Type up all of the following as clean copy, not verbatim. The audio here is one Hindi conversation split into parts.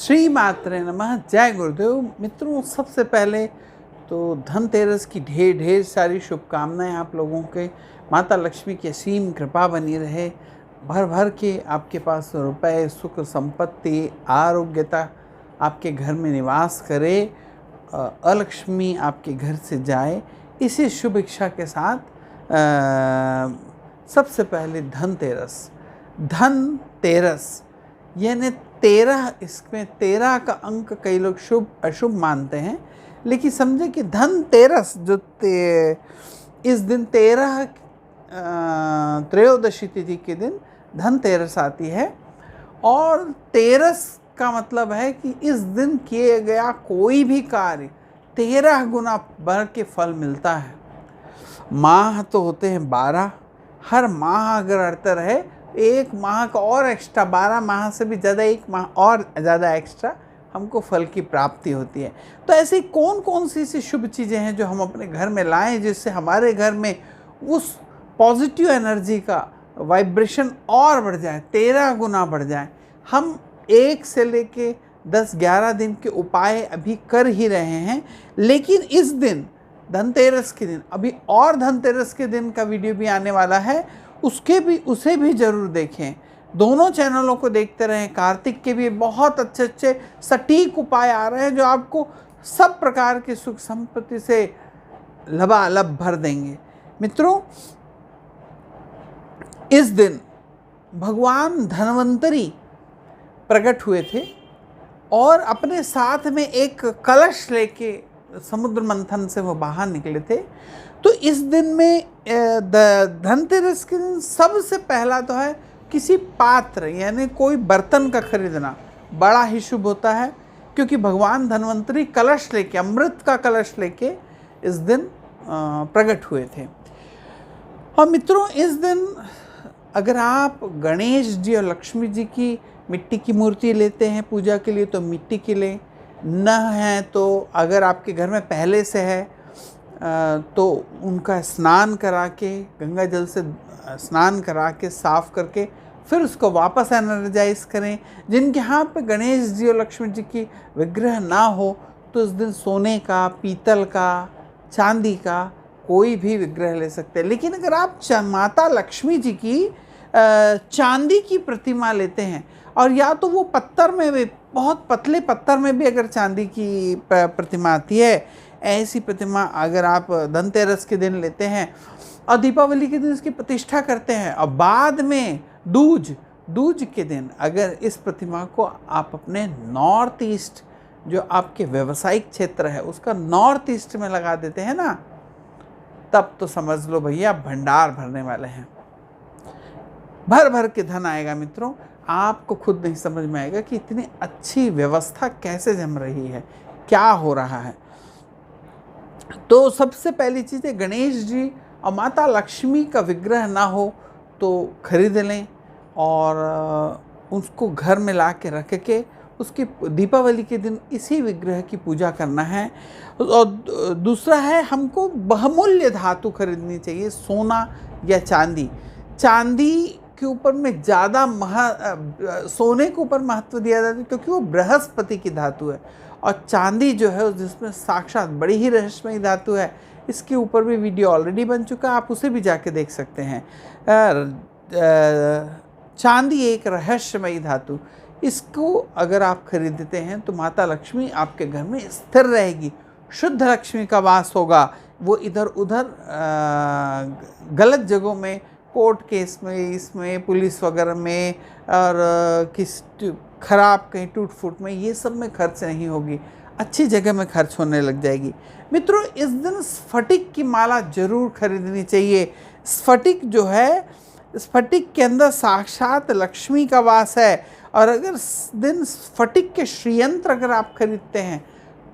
श्री मात्रे नमः। जय गुरुदेव। मित्रों, सबसे पहले तो धनतेरस की ढेर ढेर सारी शुभकामनाएं आप लोगों के। माता लक्ष्मी की असीम कृपा बनी रहे, भर भर के आपके पास रुपए, सुख, संपत्ति, आरोग्यता आपके घर में निवास करे, अलक्ष्मी आपके घर से जाए, इसी शुभ इच्छा के साथ सबसे पहले धनतेरस यानी 13, इसमें 13 का अंक कई लोग शुभ अशुभ मानते हैं, लेकिन समझे कि धनतेरस जो इस दिन 13 त्रयोदशी तिथि के दिन धनतेरस आती है। और तेरस का मतलब है कि इस दिन किए गया कोई भी कार्य 13 गुना बढ़ के फल मिलता है। माह तो होते हैं 12, हर माह अगर अड़ता रहे एक माह का और एक्स्ट्रा, 12 माह से भी ज़्यादा एक माह और ज़्यादा एक्स्ट्रा हमको फल की प्राप्ति होती है। तो ऐसी कौन कौन सी ऐसी शुभ चीज़ें हैं जो हम अपने घर में लाएं जिससे हमारे घर में उस पॉजिटिव एनर्जी का वाइब्रेशन और बढ़ जाए, 13 गुना बढ़ जाए। हम 1 से लेके 10-11 दिन के उपाय अभी कर ही रहे हैं, लेकिन इस दिन धनतेरस के दिन, अभी और धनतेरस के दिन का वीडियो भी आने वाला है, उसे भी ज़रूर देखें। दोनों चैनलों को देखते रहें। कार्तिक के भी बहुत अच्छे अच्छे सटीक उपाय आ रहे हैं जो आपको सब प्रकार की सुख संपत्ति से लबालब भर देंगे। मित्रों, इस दिन भगवान धन्वंतरी प्रकट हुए थे और अपने साथ में एक कलश लेके समुद्र मंथन से वो बाहर निकले थे। तो इस दिन में धनतेरस के दिन सबसे पहला तो है किसी पात्र यानी कोई बर्तन का खरीदना बड़ा ही शुभ होता है, क्योंकि भगवान धन्वंतरी कलश लेके, अमृत का कलश लेके इस दिन प्रकट हुए थे। और मित्रों, इस दिन अगर आप गणेश जी और लक्ष्मी जी की मिट्टी की मूर्ति लेते हैं पूजा के लिए तो मिट्टी की लें, न है तो अगर आपके घर में पहले से है तो उनका स्नान करा के, गंगा जल से स्नान करा के साफ करके फिर उसको वापस एनर्जाइज करें। जिनके यहाँ पे गणेश जी और लक्ष्मी जी की विग्रह ना हो तो इस दिन सोने का, पीतल का, चांदी का कोई भी विग्रह ले सकते हैं। लेकिन अगर आप माता लक्ष्मी जी की चांदी की प्रतिमा लेते हैं, और या तो वो पत्थर में भी, बहुत पतले पत्थर में भी अगर चांदी की प्रतिमा आती है, ऐसी प्रतिमा अगर आप धनतेरस के दिन लेते हैं और दीपावली के दिन इसकी प्रतिष्ठा करते हैं, और बाद में दूज के दिन अगर इस प्रतिमा को आप अपने नॉर्थ ईस्ट, जो आपके व्यवसायिक क्षेत्र है उसका नॉर्थ ईस्ट में लगा देते हैं ना, तब तो समझ लो भैया भंडार भरने वाले हैं। भर भर के धन आएगा। मित्रों, आपको खुद नहीं समझ में आएगा कि इतनी अच्छी व्यवस्था कैसे जम रही है, क्या हो रहा है। तो सबसे पहली चीज़ है, गणेश जी और माता लक्ष्मी का विग्रह ना हो तो खरीद लें और उसको घर में ला के रख के उसकी दीपावली के दिन इसी विग्रह की पूजा करना है। और दूसरा है, हमको बहुमूल्य धातु खरीदनी चाहिए, सोना या चांदी। चांदी के ऊपर में ज़्यादा सोने के ऊपर महत्व दिया जाता है क्योंकि वो बृहस्पति की धातु है, और चांदी जो है जिसमें साक्षात बड़ी ही रहस्यमयी धातु है। इसके ऊपर भी वीडियो ऑलरेडी बन चुका है, आप उसे भी जाके देख सकते हैं। चांदी एक रहस्यमयी धातु, इसको अगर आप खरीदते हैं तो माता लक्ष्मी आपके घर में स्थिर रहेगी, शुद्ध लक्ष्मी का वास होगा। वो इधर उधर गलत जगहों में, कोर्ट केस में, इसमें पुलिस वगैरह में, और किस खराब कहीं टूट फूट में, ये सब में खर्च नहीं होगी, अच्छी जगह में खर्च होने लग जाएगी। मित्रों, इस दिन स्फटिक की माला जरूर खरीदनी चाहिए। स्फटिक जो है, स्फटिक के अंदर साक्षात लक्ष्मी का वास है, और अगर इस दिन स्फटिक के श्रीयंत्र अगर आप खरीदते हैं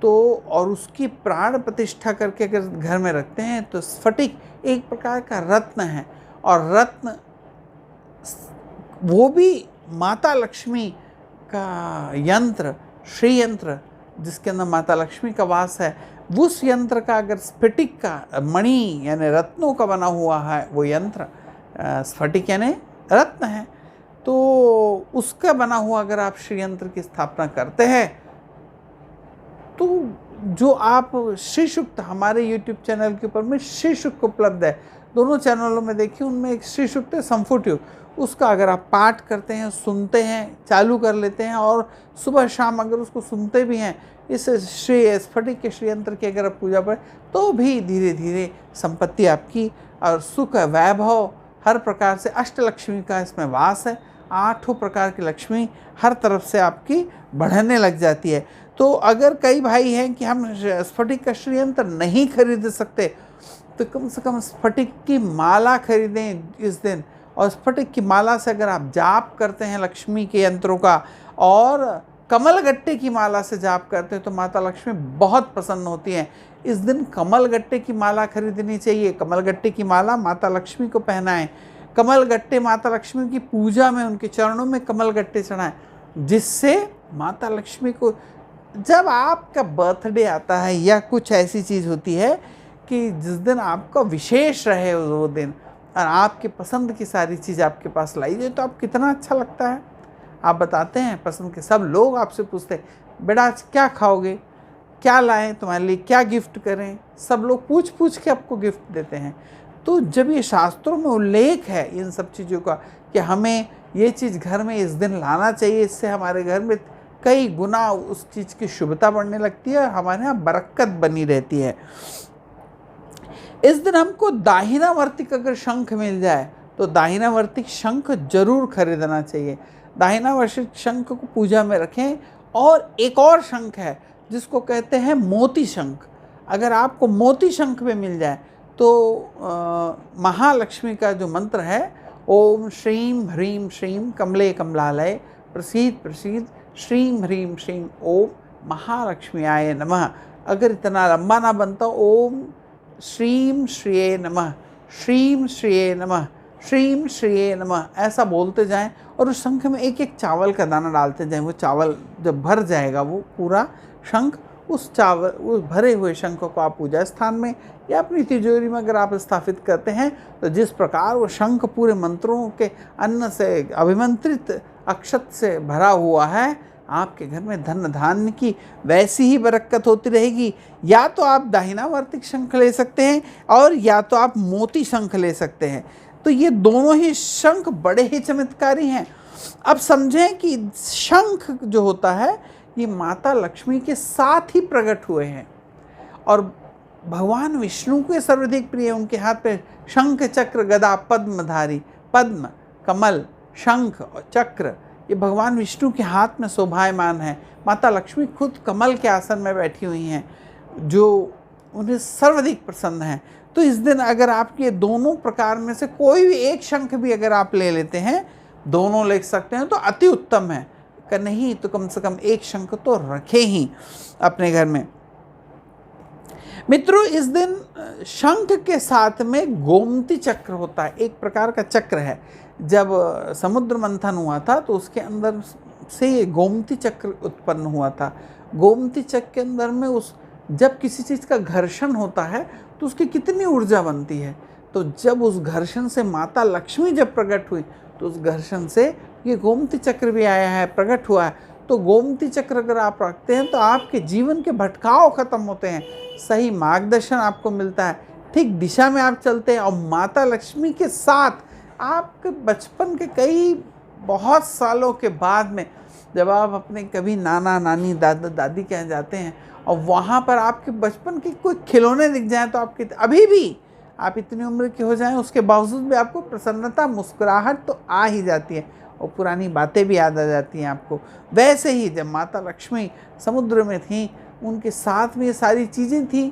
तो, और उसकी प्राण प्रतिष्ठा करके अगर घर में रखते हैं तो स्फटिक एक प्रकार का रत्न है, और रत्न वो भी माता लक्ष्मी का यंत्र, श्री यंत्र जिसके अंदर माता लक्ष्मी का वास है, उस यंत्र का अगर स्फटिक का, मणि यानी रत्नों का बना हुआ है वो यंत्र, स्फटिक यानी रत्न है, तो उसका बना हुआ अगर आप श्री यंत्र की स्थापना करते हैं तो जो आप श्री सूक्त हमारे YouTube चैनल के ऊपर में श्री सूक्त उपलब्ध है, दोनों चैनलों में देखिए, उनमें एक श्री सूक्त है संपुट योग, उसका अगर आप पाठ करते हैं, सुनते हैं, चालू कर लेते हैं और सुबह शाम अगर उसको सुनते भी हैं, इस श्री स्फटिक के श्री यंत्र की अगर आप पूजा पर, तो भी धीरे धीरे संपत्ति आपकी और सुख वैभव हर प्रकार से, अष्टलक्ष्मी का इसमें वास है, 8 प्रकार की लक्ष्मी हर तरफ से आपकी बढ़ने लग जाती है। तो अगर कई भाई हैं कि हम स्फटिक का श्री यंत्र नहीं खरीद सकते, तो कम से कम स्फटिक की माला खरीदें इस दिन, और स्फटिक की माला से अगर आप जाप करते हैं लक्ष्मी के यंत्रों का, और कमल गट्टे की माला से जाप करते हैं, तो माता लक्ष्मी बहुत प्रसन्न होती हैं। इस दिन कमल गट्टे की माला खरीदनी चाहिए। कमल गट्टे की माला माता लक्ष्मी को पहनाएं। कमल गट्टे माता लक्ष्मी की पूजा में उनके चरणों में कमल गट्टे चढ़ाएं, जिससे माता लक्ष्मी को, जब आपका बर्थडे आता है या कुछ ऐसी चीज़ होती है कि जिस दिन आपका विशेष रहे वो दिन, और आपके पसंद की सारी चीज़ आपके पास लाई जाए, तो आप कितना अच्छा लगता है। आप बताते हैं पसंद के, सब लोग आपसे पूछते हैं बेटा आज क्या खाओगे, क्या लाएं तुम्हारे लिए, क्या गिफ्ट करें, सब लोग पूछ पूछ के आपको गिफ्ट देते हैं। तो जब ये शास्त्रों में उल्लेख है इन सब चीज़ों का कि हमें ये चीज़ घर में इस दिन लाना चाहिए, इससे हमारे घर में कई गुना उस चीज़ की शुभता बढ़ने लगती है और हमारे यहाँ बरकत बनी रहती है। इस दिन हमको दाहिनावर्तिक अगर शंख मिल जाए तो दाहिनावर्तिक शंख जरूर खरीदना चाहिए। दाहिनावर्तिक शंख को पूजा में रखें। और एक और शंख है जिसको कहते हैं मोती शंख, अगर आपको मोती शंख में मिल जाए तो महालक्ष्मी का जो मंत्र है, ओम श्रीम ह्रीम श्रीम कमले कमलालय प्रसीद प्रसीद श्रीम ह्रीम श्रीम ओम महालक्ष्मी आय नमः, अगर इतना लंबा ना बनता, ओम श्रीम श्रिये नमः, श्रीम श्रिये नमः, श्रीम श्रिये नमः, ऐसा बोलते जाएं और उस शंख में एक एक चावल का दाना डालते जाएं। वो चावल जब भर जाएगा वो पूरा शंख, उस भरे हुए शंख को आप पूजा स्थान में या अपनी तिजोरी में अगर आप स्थापित करते हैं, तो जिस प्रकार वो शंख पूरे मंत्रों के अन्न से अभिमंत्रित अक्षत से भरा हुआ है, आपके घर में धन धान्य की वैसी ही बरकत होती रहेगी। या तो आप दाहिनावर्तिक शंख ले सकते हैं और या तो आप मोती शंख ले सकते हैं। तो ये दोनों ही शंख बड़े ही चमत्कारी हैं। अब समझें कि शंख जो होता है ये माता लक्ष्मी के साथ ही प्रकट हुए हैं और भगवान विष्णु के सर्वाधिक प्रिय, उनके हाथ पे शंख चक्र गदा पद्मधारी, पद्म कमल शंख और चक्र ये भगवान विष्णु के हाथ में शोभायमान है। माता लक्ष्मी खुद कमल के आसन में बैठी हुई हैं जो उन्हें सर्वाधिक प्रसन्न है। तो इस दिन अगर आपके दोनों प्रकार में से कोई भी एक शंख भी अगर आप ले लेते हैं, दोनों ले सकते हैं तो अति उत्तम है, कर नहीं तो कम से कम एक शंख तो रखें ही अपने घर में। मित्रों, इस दिन शंख के साथ में गोमती चक्र होता है, एक प्रकार का चक्र है। जब समुद्र मंथन हुआ था तो उसके अंदर से ये गोमती चक्र उत्पन्न हुआ था। गोमती चक्र के अंदर में जब किसी चीज़ का घर्षण होता है तो उसकी कितनी ऊर्जा बनती है। तो जब उस घर्षण से माता लक्ष्मी जब प्रकट हुई तो उस घर्षण से ये गोमती चक्र भी आया है, प्रकट हुआ है। तो गोमती चक्र अगर आप रखते हैं तो आपके जीवन के भटकाव खत्म होते हैं, सही मार्गदर्शन आपको मिलता है, ठीक दिशा में आप चलते हैं। और माता लक्ष्मी के साथ आपके बचपन के बहुत सालों के बाद में जब आप अपने कभी नाना नानी दादा दादी के यहाँ जाते हैं और वहाँ पर आपके बचपन के कोई खिलौने दिख जाएं, तो आपके अभी भी आप इतनी उम्र के हो जाएं उसके बावजूद भी आपको प्रसन्नता, मुस्कुराहट तो आ ही जाती है और पुरानी बातें भी याद आ जाती हैं आपको। वैसे ही जब माता लक्ष्मी समुद्र में थीं, उनके साथ में ये सारी चीज़ें थीं,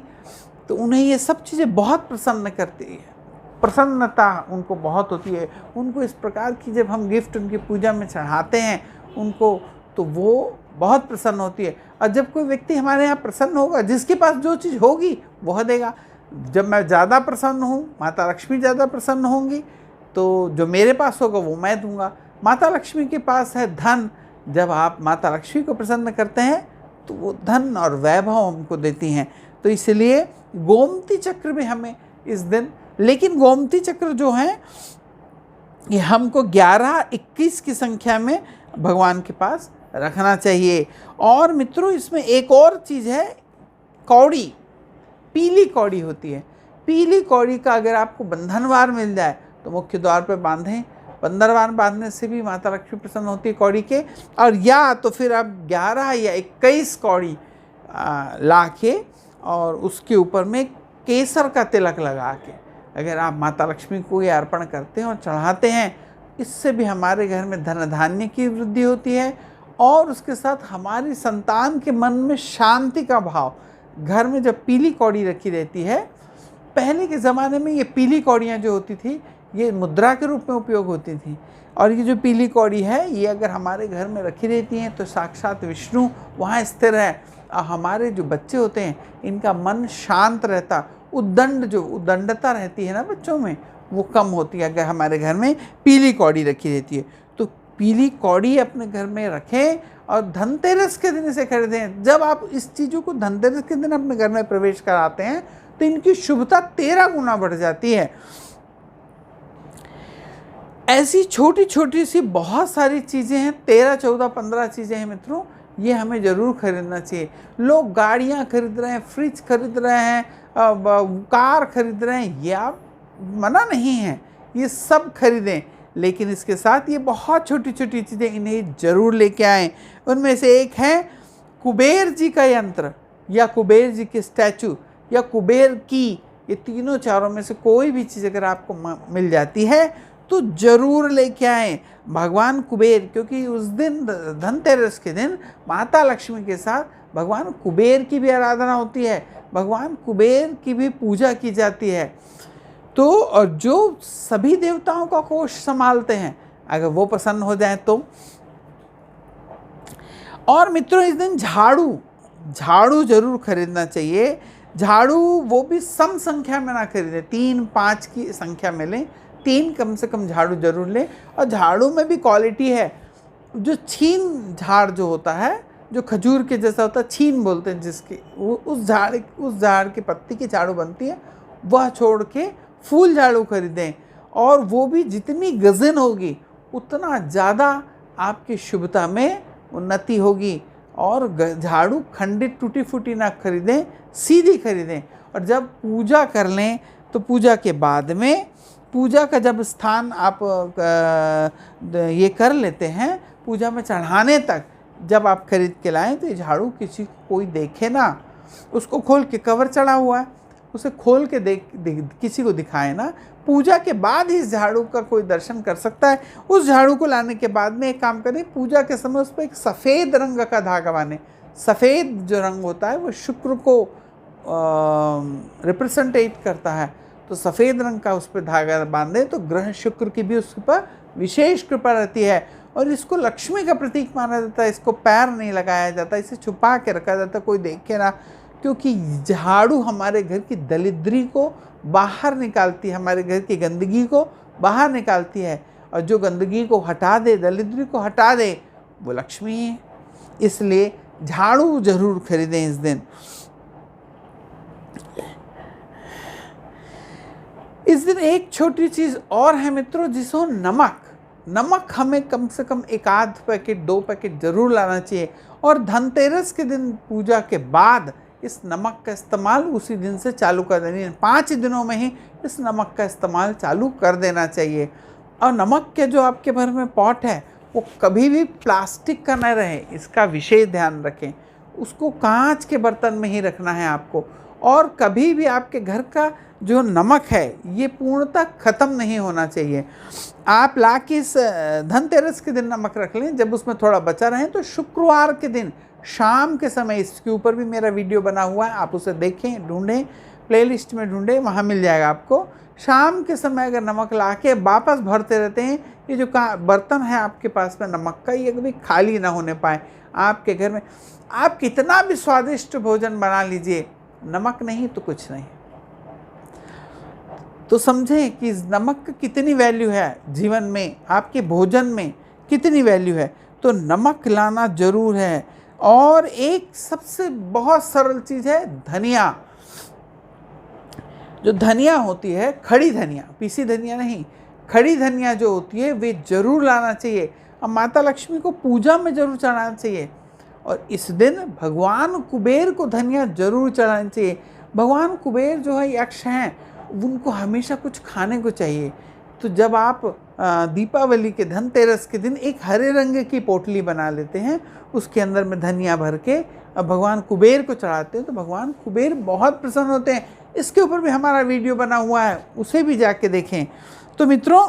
तो उन्हें ये सब चीज़ें बहुत प्रसन्न करती है, प्रसन्नता उनको बहुत होती है। उनको इस प्रकार की जब हम गिफ्ट उनकी पूजा में चढ़ाते हैं उनको, तो वो बहुत प्रसन्न होती है। और जब कोई व्यक्ति हमारे यहाँ प्रसन्न होगा, जिसके पास जो चीज़ होगी वह देगा। जब मैं ज़्यादा प्रसन्न हूँ, माता लक्ष्मी ज़्यादा प्रसन्न होंगी, तो जो मेरे पास होगा वो मैं दूंगा। माता लक्ष्मी के पास है धन, जब आप माता लक्ष्मी को प्रसन्न करते हैं तो वो धन और वैभव हमको देती हैं। तो इसलिए गोमती चक्र भी हमें इस दिन, लेकिन गोमती चक्र जो हैं कि हमको 11, 21 की संख्या में भगवान के पास रखना चाहिए। और मित्रों, इसमें एक और चीज़ है, कौड़ी, पीली कौड़ी होती है। पीली कौड़ी का अगर आपको बंधनवार मिल जाए तो मुख्य द्वार पर बांधें। बंधनवार बांधने से भी माता लक्ष्मी प्रसन्न होती है कौड़ी के। और या तो फिर आप 11 या 21 कौड़ी ला के और उसके ऊपर में केसर का तिलक लगा के अगर आप माता लक्ष्मी को ये अर्पण करते हैं और चढ़ाते हैं, इससे भी हमारे घर में धन धान्य की वृद्धि होती है और उसके साथ हमारी संतान के मन में शांति का भाव। घर में जब पीली कौड़ी रखी रहती है, पहले के ज़माने में ये पीली कौड़ियाँ जो होती थी ये मुद्रा के रूप में उपयोग होती थी, और ये जो पीली कौड़ी है ये अगर हमारे घर में रखी रहती हैं तो साक्षात विष्णु वहाँ स्थिर है। और हमारे जो बच्चे होते हैं इनका मन शांत रहता, उद्दंडता रहती है ना बच्चों में, वो कम होती है अगर हमारे घर में पीली कौड़ी रखी रहती है। तो पीली कौड़ी अपने घर में रखें और धनतेरस के दिन इसे खरीदें। जब आप इस चीज़ों को धनतेरस के दिन अपने घर में प्रवेश कराते हैं तो इनकी शुभता 13 गुना बढ़ जाती है। ऐसी छोटी छोटी सी बहुत सारी चीज़ें हैं, 13, 14, 15 चीज़ें हैं मित्रों, ये हमें ज़रूर खरीदना चाहिए। लोग गाड़ियाँ खरीद रहे हैं, फ्रिज खरीद रहे हैं, कार खरीद रहे हैं, ये आप मना नहीं है, ये सब खरीदें, लेकिन इसके साथ ये बहुत छोटी छोटी चीज़ें इन्हें ज़रूर लेके आएँ। उनमें से एक है कुबेर जी का यंत्र या कुबेर जी के स्टैचू या कुबेर की। ये तीनों चारों में से कोई भी चीज़ अगर आपको मिल जाती है तो ज़रूर लेके आएँ। भगवान कुबेर, क्योंकि उस दिन धनतेरस के दिन माता लक्ष्मी के साथ भगवान कुबेर की भी आराधना होती है, भगवान कुबेर की भी पूजा की जाती है। तो और जो सभी देवताओं का कोष संभालते हैं, अगर वो प्रसन्न हो जाए तो। और मित्रों, इस दिन झाड़ू जरूर खरीदना चाहिए। झाड़ू वो भी सम संख्या में ना खरीदें, 3, 5 की संख्या में लें, 3 कम से कम झाड़ू जरूर लें। और झाड़ू में भी क्वालिटी है। जो छीन झाड़ जो होता है, जो खजूर के जैसा होता है, छीन बोलते हैं जिसकी, वो उस झाड़ की पत्ती की झाड़ू बनती है, वह छोड़ के फूल झाड़ू खरीदें। और वो भी जितनी गज़न होगी उतना ज़्यादा आपकी शुभता में उन्नति होगी। और झाड़ू खंडित टूटी फूटी ना खरीदें, सीधी खरीदें। और जब पूजा कर लें तो पूजा के बाद में, पूजा का जब स्थान आप ये कर लेते हैं, पूजा में चढ़ाने तक जब आप खरीद के लाएं तो ये झाड़ू किसी कोई देखे ना, उसको खोल के, कवर चढ़ा हुआ है उसे खोल के किसी को दिखाए ना। पूजा के बाद ही इस झाड़ू का कोई दर्शन कर सकता है। उस झाड़ू को लाने के बाद में एक काम करें, पूजा के समय उस पर एक सफ़ेद रंग का धागा बांधें। सफ़ेद जो रंग होता है वो शुक्र को रिप्रेजेंटेट करता है, तो सफ़ेद रंग का उस पर धागा बांधे तो ग्रह शुक्र की भी उस पर विशेष कृपा रहती है। और इसको लक्ष्मी का प्रतीक माना जाता है। इसको पैर नहीं लगाया जाता, इसे छुपा के रखा जाता, कोई देखे ना, क्योंकि झाड़ू हमारे घर की दरिद्री को बाहर निकालती है, हमारे घर की गंदगी को बाहर निकालती है। और जो गंदगी को हटा दे, दरिद्री को हटा दे, वो लक्ष्मी है। इसलिए झाड़ू जरूर खरीदें इस दिन। इस दिन एक छोटी चीज़ और है मित्रों, जिसको नमक हमें कम से कम 1 पैकेट 2 पैकेट जरूर लाना चाहिए। और धनतेरस के दिन पूजा के बाद इस नमक का इस्तेमाल उसी दिन से चालू कर देना, 5 दिनों में ही इस नमक का इस्तेमाल चालू कर देना चाहिए। और नमक के जो आपके घर में पॉट है वो कभी भी प्लास्टिक का न रहे, इसका विशेष ध्यान रखें। उसको कांच के बर्तन में ही रखना है आपको। और कभी भी आपके घर का जो नमक है ये पूर्णतः ख़त्म नहीं होना चाहिए। आप ला के इस धनतेरस के दिन नमक रख लें, जब उसमें थोड़ा बचा रहे तो शुक्रवार के दिन शाम के समय, इसके ऊपर भी मेरा वीडियो बना हुआ है, आप उसे देखें, ढूंढें, प्लेलिस्ट में ढूंढें, वहाँ मिल जाएगा आपको। शाम के समय अगर नमक ला के वापस भरते रहते हैं, ये जो बर्तन है आपके पास में नमक का, ये कभी खाली ना होने पाए आपके घर में। आप कितना भी स्वादिष्ट भोजन बना लीजिए, नमक नहीं तो कुछ नहीं। तो समझें कि इस नमक की कितनी वैल्यू है जीवन में, आपके भोजन में कितनी वैल्यू है। तो नमक लाना जरूर है। और एक सबसे बहुत सरल चीज़ है धनिया। जो धनिया होती है, खड़ी धनिया, पीसी धनिया नहीं, खड़ी धनिया जो होती है वे जरूर लाना चाहिए। अब माता लक्ष्मी को पूजा में जरूर चढ़ाना चाहिए। और इस दिन भगवान कुबेर को धनिया जरूर चढ़ानी चाहिए। भगवान कुबेर जो है यक्ष हैं, उनको हमेशा कुछ खाने को चाहिए। तो जब आप दीपावली के धनतेरस के दिन एक हरे रंग की पोटली बना लेते हैं, उसके अंदर में धनिया भर के भगवान कुबेर को चढ़ाते हैं, तो भगवान कुबेर बहुत प्रसन्न होते हैं। इसके ऊपर भी हमारा वीडियो बना हुआ है, उसे भी जाके देखें। तो मित्रों,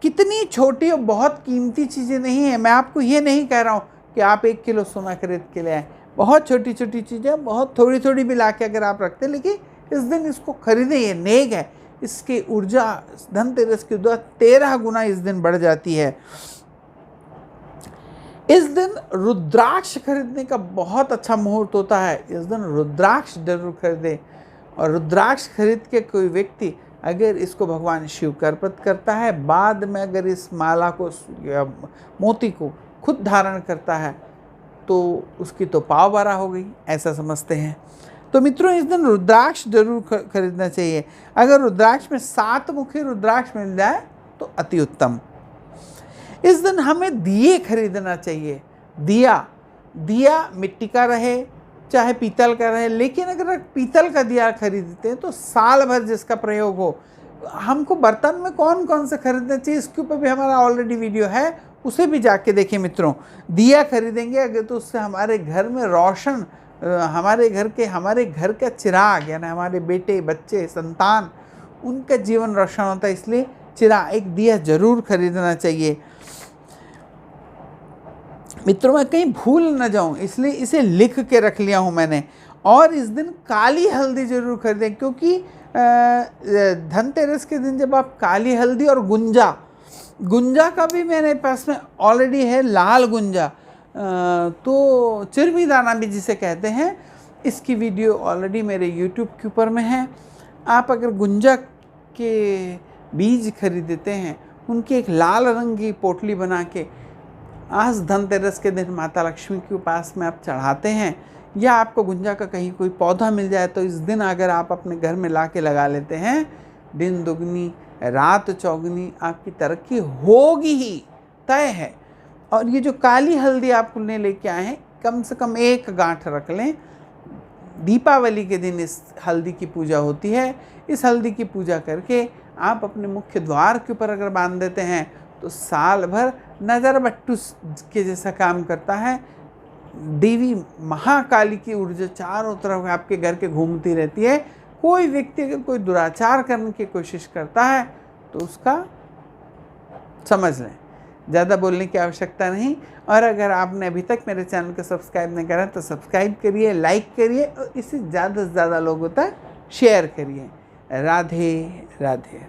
कितनी छोटी और बहुत कीमती चीज़ें नहीं है। मैं आपको ये नहीं कह रहा हूँ कि आप 1 किलो सोना खरीद के ले आए। बहुत छोटी छोटी चीज़ें, बहुत थोड़ी थोड़ी भी ला के अगर आप रखते हैं, लेकिन इस दिन इसको खरीदें। ये नेक है, इसकी ऊर्जा धनतेरस की ऊर्जा 13 गुना इस दिन बढ़ जाती है। इस दिन रुद्राक्ष खरीदने का बहुत अच्छा मुहूर्त होता है। इस दिन रुद्राक्ष जरूर खरीदें। और रुद्राक्ष खरीद के कोई व्यक्ति अगर इसको भगवान शिव को अर्पित करता है, बाद में अगर इस माला को या मोती को खुद धारण करता है, तो उसकी तो पाव बारह हो गई, ऐसा समझते हैं। तो मित्रों, इस दिन रुद्राक्ष जरूर खरीदना चाहिए। अगर रुद्राक्ष में 7 मुखी रुद्राक्ष मिल जाए तो अति उत्तम। इस दिन हमें दिए खरीदना चाहिए। दिया मिट्टी का रहे चाहे पीतल का रहे, लेकिन अगर पीतल का दिया खरीदते हैं तो साल भर जिसका प्रयोग हो। हमको बर्तन में कौन कौन से खरीदना चाहिए, इसके ऊपर भी हमारा ऑलरेडी वीडियो है, उसे भी जाके देखिए मित्रों। दिया खरीदेंगे अगर तो उससे हमारे घर में रोशन, हमारे घर का चिराग, यानी हमारे बेटे बच्चे संतान, उनका जीवन रोशन होता है। इसलिए एक दिया जरूर खरीदना चाहिए। मित्रों, मैं कहीं भूल न जाऊं इसलिए इसे लिख के रख लिया हूं मैंने। और इस दिन काली हल्दी जरूर खरीदें, क्योंकि धनतेरस के दिन जब आप काली हल्दी और गुंजा का भी मेरे पास में ऑलरेडी है, लाल गुंजा, तो चिरमी दाना भी जिसे कहते हैं, इसकी वीडियो ऑलरेडी मेरे YouTube के ऊपर में है। आप अगर गुंजा के बीज खरीदते हैं, उनकी एक लाल रंग की पोटली बना के आज धनतेरस के दिन माता लक्ष्मी के पास में आप चढ़ाते हैं, या आपको गुंजा का कहीं कोई पौधा मिल जाए तो इस दिन अगर आप अपने घर में ला के लगा लेते हैं, दिन दुगनी रात चौगनी आपकी तरक्की होगी ही, तय है। और ये जो काली हल्दी आप लेके आए हैं, कम से कम 1 गांठ रख लें। दीपावली के दिन इस हल्दी की पूजा होती है। इस हल्दी की पूजा करके आप अपने मुख्य द्वार के ऊपर अगर बांध देते हैं तो साल भर नज़र बट्टू के जैसा काम करता है। देवी महाकाली की ऊर्जा चारों तरफ आपके घर के घूमती रहती है। कोई व्यक्ति अगर कोई दुराचार करने की कोशिश करता है तो उसका समझ लें, ज़्यादा बोलने की आवश्यकता नहीं। और अगर आपने अभी तक मेरे चैनल को सब्सक्राइब नहीं करा तो सब्सक्राइब करिए, लाइक करिए और इसे ज़्यादा से ज़्यादा लोगों तक शेयर करिए। राधे राधे।